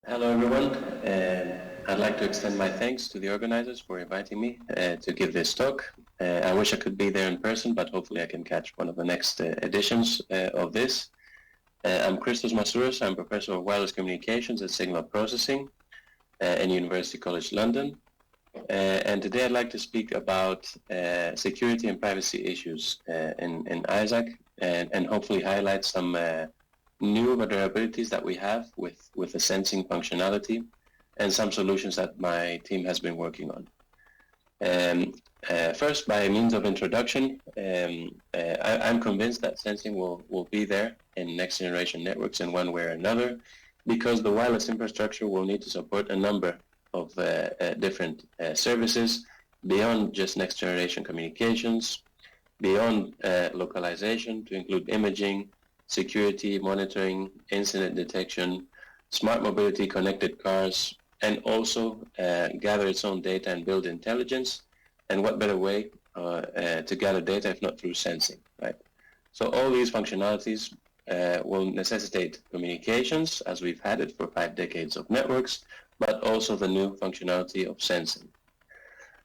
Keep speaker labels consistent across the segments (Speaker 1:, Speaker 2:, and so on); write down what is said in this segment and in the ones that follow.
Speaker 1: Hello, everyone. I'd like to extend my thanks to the organizers for inviting me to give this talk. I wish I could be there in person, but hopefully I can catch one of the next editions of this. I'm Christos Masouros. I'm Professor of Wireless Communications at Signal Processing in University College London. And today I'd like to speak about security and privacy issues in ISAC and hopefully highlight some new vulnerabilities that we have with the sensing functionality and some solutions that my team has been working on. First, by means of introduction, I'm convinced that sensing will be there in next generation networks in one way or another, because the wireless infrastructure will need to support a number of different services beyond just next generation communications, beyond localization to include imaging, security, monitoring, incident detection, smart mobility, connected cars, and also gather its own data and build intelligence. And what better way to gather data if not through sensing, right? So all these functionalities will necessitate communications, as we've had it for 5 decades of networks, but also the new functionality of sensing.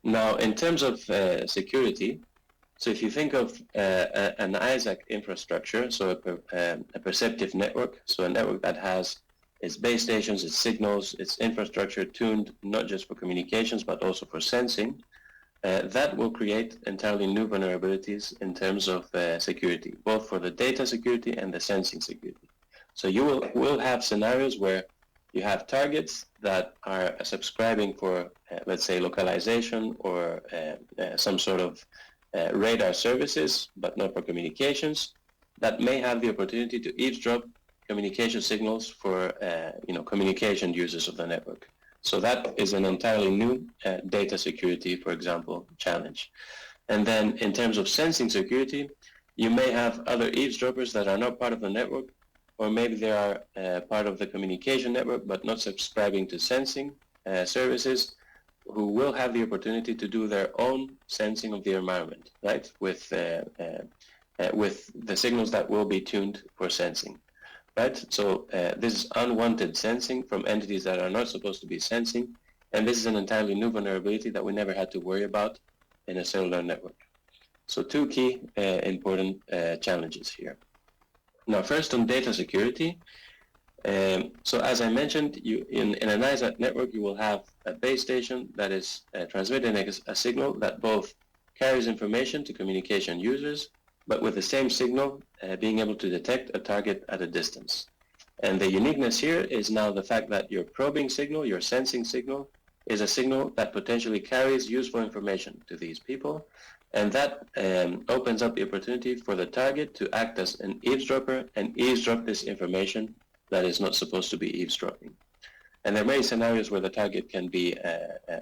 Speaker 1: Now, in terms of security, so if you think of an ISAC infrastructure, so a perceptive network, so a network that has its base stations, its signals, its infrastructure tuned not just for communications, but also for sensing, that will create entirely new vulnerabilities in terms of security, both for the data security and the sensing security. So you will have scenarios where you have targets that are subscribing for, let's say, localization or some sort of radar services, but not for communications, that may have the opportunity to eavesdrop communication signals for communication users of the network. So that is an entirely new data security, for example, challenge. And then in terms of sensing security, you may have other eavesdroppers that are not part of the network, or maybe they are part of the communication network, but not subscribing to sensing services, who will have the opportunity to do their own sensing of the environment, right, with the signals that will be tuned for sensing, right? So this is unwanted sensing from entities that are not supposed to be sensing, and this is an entirely new vulnerability that we never had to worry about in a cellular network. So 2 key important challenges here. Now, first on data security. So as I mentioned, in an ISAC network, you will have a base station that is transmitting a signal that both carries information to communication users, but with the same signal being able to detect a target at a distance. And the uniqueness here is now the fact that your probing signal, your sensing signal, is a signal that potentially carries useful information to these people, and that opens up the opportunity for the target to act as an eavesdropper and eavesdrop this information that is not supposed to be eavesdropping. And there are many scenarios where the target can be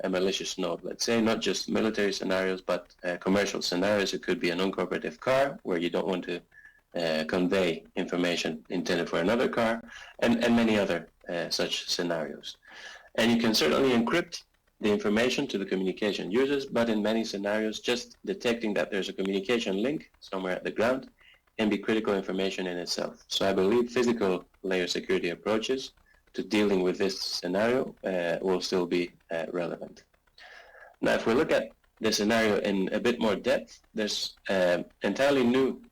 Speaker 1: a malicious node, let's say, not just military scenarios, but commercial scenarios. It could be an uncooperative car where you don't want to convey information intended for another car, and many other such scenarios. And you can certainly encrypt the information to the communication users, but in many scenarios, just detecting that there's a communication link somewhere at the ground can be critical information in itself. So I believe physical layer security approaches to dealing with this scenario will still be relevant. Now, if we look at the scenario in a bit more depth, there's entirely new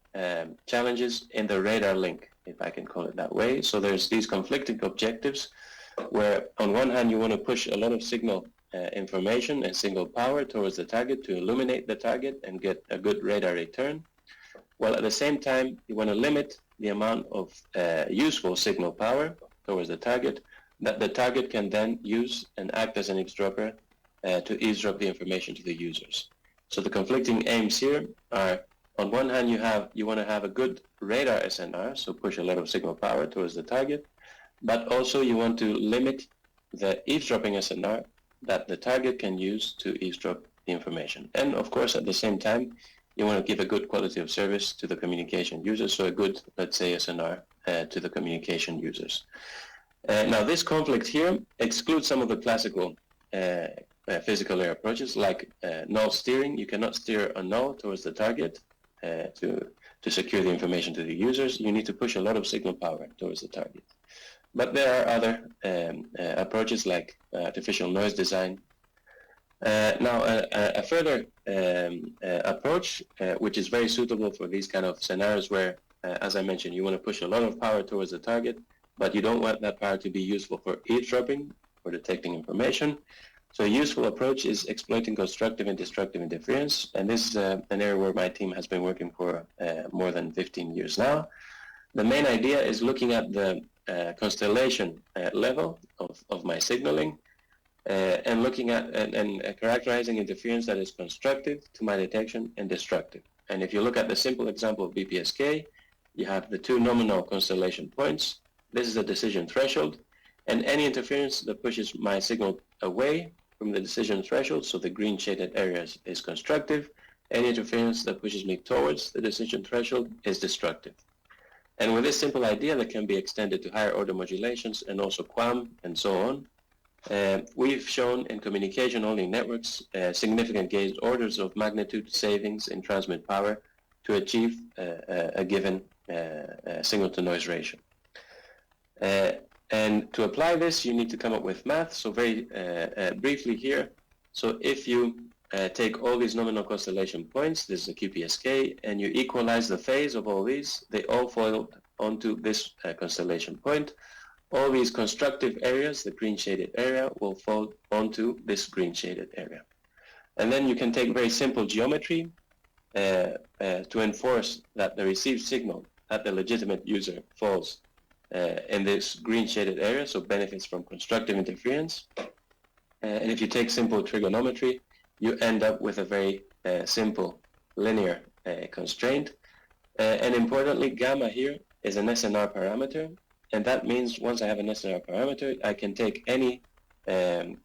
Speaker 1: challenges in the radar link, if I can call it that way. So there's these conflicting objectives where on one hand you want to push a lot of signal information and signal power towards the target to illuminate the target and get a good radar return, while at the same time you want to limit the amount of useful signal power towards the target that the target can then use and act as an eavesdropper to eavesdrop the information to the users. So the conflicting aims here are, on one hand you want to have a good radar SNR, so push a lot of signal power towards the target, but also you want to limit the eavesdropping SNR that the target can use to eavesdrop the information. And of course at the same time you want to give a good quality of service to the communication users, so a good, let's say, SNR to the communication users. Now, this conflict here excludes some of the classical physical layer approaches, like null steering. You cannot steer a null towards the target to secure the information to the users. You need to push a lot of signal power towards the target. But there are other approaches like artificial noise design. Now, a further approach, which is very suitable for these kind of scenarios where, as I mentioned, you want to push a lot of power towards the target, but you don't want that power to be useful for eavesdropping or detecting information. So a useful approach is exploiting constructive and destructive interference, and this is an area where my team has been working for more than 15 years now. The main idea is looking at the constellation level of my signaling and looking at and characterizing interference that is constructive to my detection and destructive. And if you look at the simple example of BPSK, you have the two nominal constellation points. This is a decision threshold, and any interference that pushes my signal away from the decision threshold, so the green shaded area is constructive. Any interference that pushes me towards the decision threshold is destructive. And with this simple idea that can be extended to higher order modulations and also QAM and so on, we've shown in communication-only networks significant gains, orders of magnitude savings in transmit power to achieve a given signal-to-noise ratio. And to apply this, you need to come up with math. So very briefly here, so if you take all these nominal constellation points, this is a QPSK, and you equalize the phase of all these, they all fall onto this constellation point. All these constructive areas, the green shaded area, will fall onto this green shaded area. And then you can take very simple geometry to enforce that the received signal at the legitimate user falls in this green shaded area, so benefits from constructive interference. And if you take simple trigonometry, you end up with a very simple linear constraint. And importantly, gamma here is an SNR parameter. And that means once I have an SNR parameter, I can take any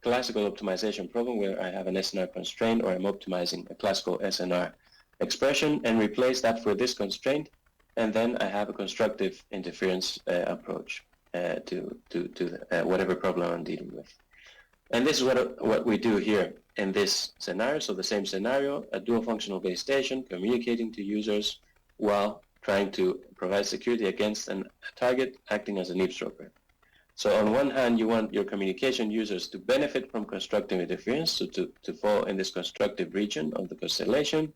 Speaker 1: classical optimization problem where I have an SNR constraint or I'm optimizing a classical SNR expression and replace that for this constraint. And then I have a constructive interference approach to whatever problem I'm dealing with. And this is what we do here in this scenario. So the same scenario, a dual functional base station communicating to users while trying to provide security against a target acting as an eavesdropper. So on one hand, you want your communication users to benefit from constructive interference, so to fall in this constructive region of the constellation,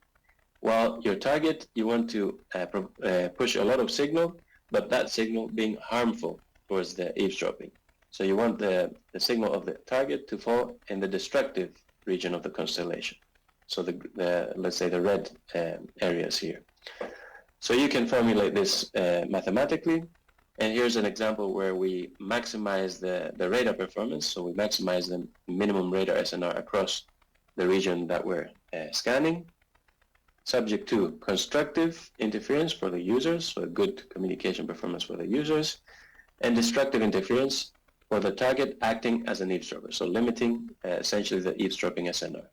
Speaker 1: while your target, you want to push a lot of signal, but that signal being harmful towards the eavesdropping. So you want the signal of the target to fall in the destructive region of the constellation. So let's say the red areas here. So you can formulate this mathematically. And here's an example where we maximize the radar performance. So we maximize the minimum radar SNR across the region that we're scanning, subject to constructive interference for the users, so a good communication performance for the users, and destructive interference for the target acting as an eavesdropper, so limiting essentially the eavesdropping SNR.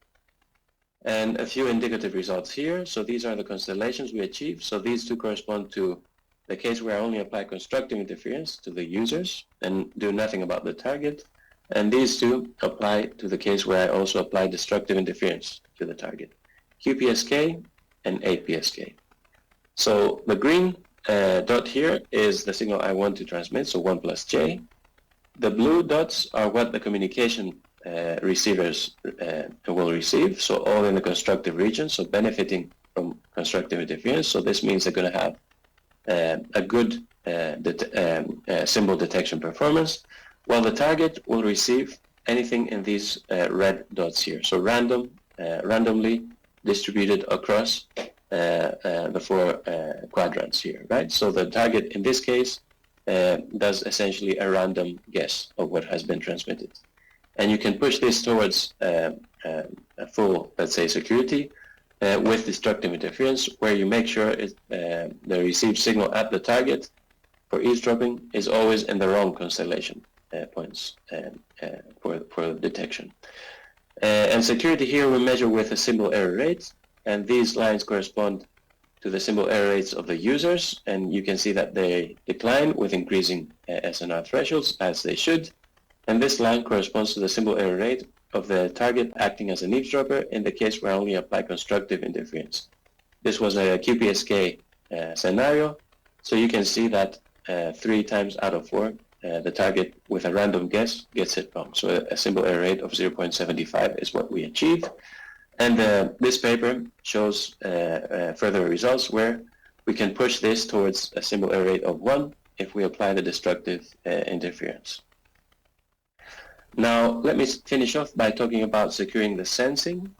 Speaker 1: And a few indicative results here. So these are the constellations we achieve. So these two correspond to the case where I only apply constructive interference to the users and do nothing about the target. And these two apply to the case where I also apply destructive interference to the target, QPSK and APSK. So the green dot here is the signal I want to transmit, so 1 plus J. The blue dots are what the communication receivers will receive, so all in the constructive region, so benefiting from constructive interference. So this means they're going to have a good symbol detection performance, while the target will receive anything in these red dots here, so randomly distributed across the four quadrants here, right? So the target in this case does essentially a random guess of what has been transmitted. And you can push this towards a full, let's say, security with destructive interference, where you make sure the received signal at the target for eavesdropping is always in the wrong constellation points for detection. And security here we measure with a symbol error rate, and these lines correspond to the symbol error rates of the users, and you can see that they decline with increasing SNR thresholds, as they should. And this line corresponds to the symbol error rate of the target acting as an eavesdropper in the case where I only apply constructive interference. This was a QPSK scenario, so you can see that 3 times out of 4 the target with a random guess gets it wrong. So a simple error rate of 0.75 is what we achieved. And this paper shows further results where we can push this towards a simple error rate of 1 if we apply the destructive interference. Now, let me finish off by talking about securing the sensing.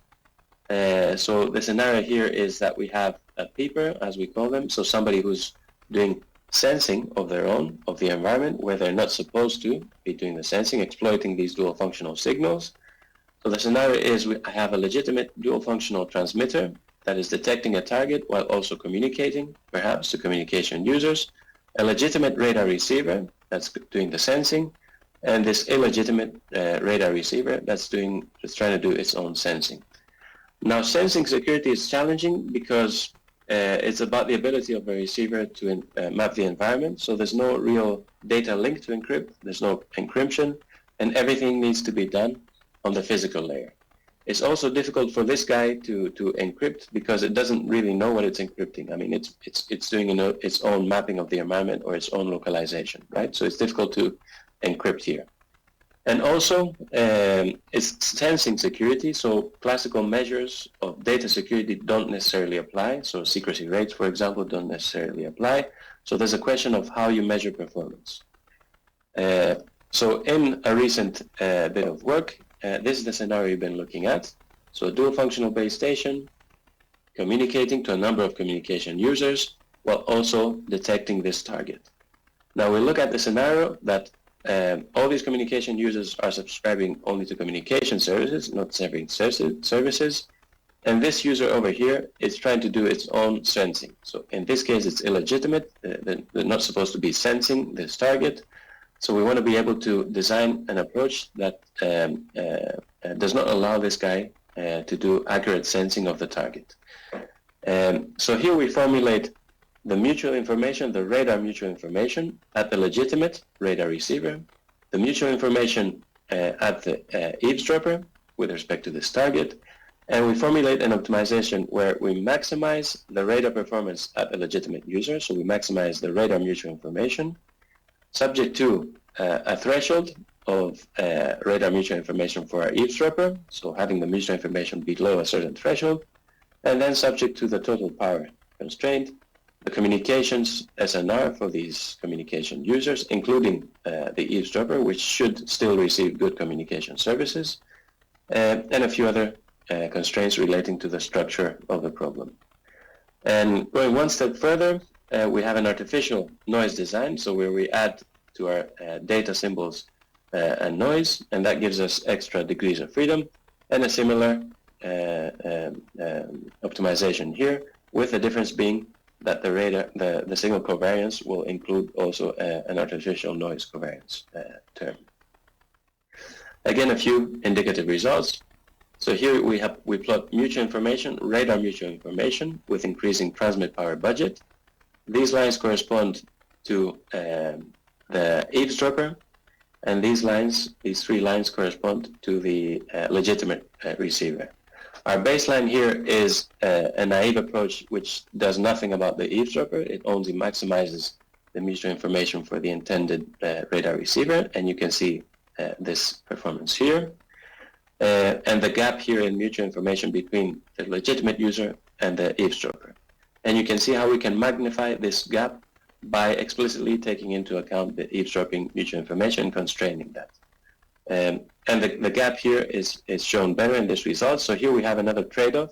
Speaker 1: So the scenario here is that we have a peeper, as we call them, so somebody who's doing sensing of their own, of the environment, where they're not supposed to be doing the sensing, exploiting these dual functional signals. So the scenario is I have a legitimate dual functional transmitter that is detecting a target while also communicating, perhaps to communication users, a legitimate radar receiver that's doing the sensing, and this illegitimate radar receiver that's trying to do its own sensing. Now, sensing security is challenging because it's about the ability of a receiver to map the environment. So there's no real data link to encrypt. There's no encryption, and everything needs to be done on the physical layer. It's also difficult for this guy to encrypt because it doesn't really know what it's encrypting. I mean, it's doing its own mapping of the environment or its own localization, right? So it's difficult to encrypt here. And also, it's sensing security, so classical measures of data security don't necessarily apply. So secrecy rates, for example, don't necessarily apply. So there's a question of how you measure performance. So in a recent bit of work, this is the scenario we've been looking at. So a dual functional base station communicating to a number of communication users while also detecting this target. Now we look at the scenario that all these communication users are subscribing only to communication services, not serving services. And this user over here is trying to do its own sensing. So in this case, it's illegitimate. They're not supposed to be sensing this target. So we want to be able to design an approach that does not allow this guy to do accurate sensing of the target. So here we formulate the mutual information, the radar mutual information at the legitimate radar receiver, the mutual information at the eavesdropper with respect to this target, and we formulate an optimization where we maximize the radar performance at the legitimate user, so we maximize the radar mutual information, subject to a threshold of radar mutual information for our eavesdropper, so having the mutual information below a certain threshold, and then subject to the total power constraint, the communications SNR for these communication users, including the eavesdropper, which should still receive good communication services, and a few other constraints relating to the structure of the problem. And going one step further, we have an artificial noise design, so where we add to our data symbols a noise, and that gives us extra degrees of freedom, and a similar optimization here, with the difference being that the radar, the signal covariance will include also an artificial noise covariance term. Again, a few indicative results. So here we plot mutual information, radar mutual information with increasing transmit power budget. These lines correspond to the eavesdropper, and these three lines correspond to the legitimate receiver. Our baseline here is a naive approach which does nothing about the eavesdropper. It only maximizes the mutual information for the intended radar receiver, and you can see this performance here. And the gap here in mutual information between the legitimate user and the eavesdropper. And you can see how we can magnify this gap by explicitly taking into account the eavesdropping mutual information and constraining that. And the gap here is shown better in this result. So here we have another trade-off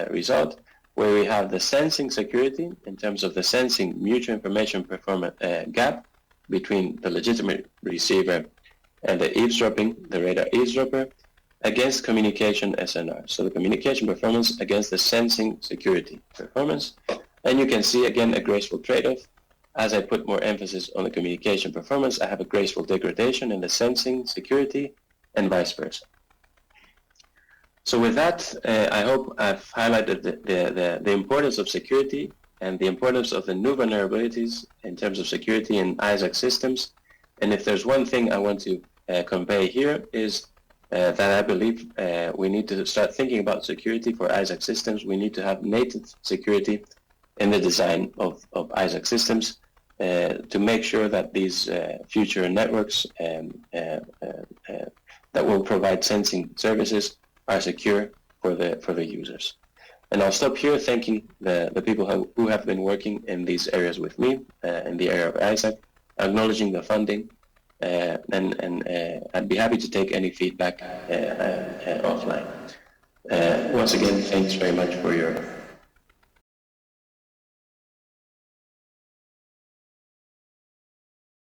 Speaker 1: result where we have the sensing security in terms of the sensing mutual information performance gap between the legitimate receiver and the eavesdropping, the radar eavesdropper, against communication SNR. So the communication performance against the sensing security performance. And you can see again a graceful trade-off. As I put more emphasis on the communication performance, I have a graceful degradation in the sensing security and vice versa. So with that, I hope I've highlighted the importance of security and the importance of the new vulnerabilities in terms of security in ISAC systems. And if there's one thing I want to convey here is that I believe we need to start thinking about security for ISAC systems. We need to have native security in the design of ISAC systems, to make sure that these future networks that will provide sensing services are secure for the users. And I'll stop here, thanking the people who have been working in these areas with me, in the area of ISAC, acknowledging the funding, and I'd be happy to take any feedback offline. Once again, thanks very much for your